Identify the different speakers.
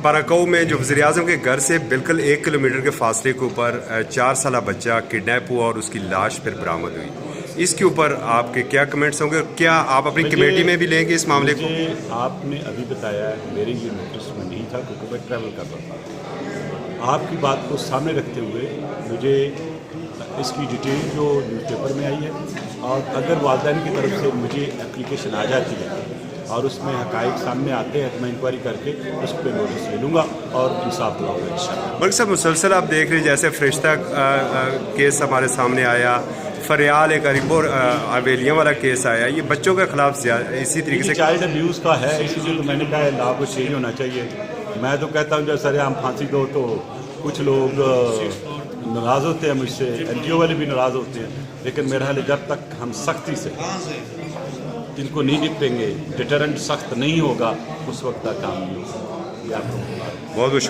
Speaker 1: बाराकाऊ में जो वज़ीर-ए-आज़म के घर से बिल्कुल 1 किलोमीटर के फासले के ऊपर 4 साला बच्चा किडनैप हुआ और उसकी लाश फिर बरामद हुई, इसके ऊपर आपके क्या कमेंट्स होंगे? क्या आप अपनी कमेटी में भी लेंगे इस मामले को?
Speaker 2: आपने अभी बताया, मेरे ये नोटिस में नहीं था क्योंकि मैं ट्रैवल कर रहा था। आपकी बात को सामने रखते हुए मुझे इसकी डिटेल जो न्यूज़पेपर में आई है, और अगर वालिदैन की तरफ से मुझे एप्लीकेशन आ जाती है और उसमें हक़ाइक़ सामने आते हैं तो मैं इंक्वायरी करके उस पर नोटिस ले लूँगा और इंसाफ दिलाऊंगा इंशाअल्लाह।
Speaker 1: मलिक साहब, मुसलसल आप देख रहे हैं जैसे फरिश्ता केस हमारे सामने आया, फरियाल एक अरीबोर अवेलियाँ वाला केस आया, ये बच्चों के खिलाफ इसी तरीके से
Speaker 2: चाइल्ड अब्यूज़ का है, इसीलिए तो मैंने कहा लॉ को चेंज होना चाहिए। मैं तो कहता हूँ जब सरेआम फांसी दो तो कुछ लोग नाराज़ होते हैं मुझसे, NGO वाले भी नाराज़ होते हैं, लेकिन मेरा हाल जब तक हम सख्ती से इनको नहीं निपटेंगे, डिटरेंट सख्त नहीं होगा, उस वक्त तक काम नहीं होगा।
Speaker 1: बहुत बहुत शुक्रिया।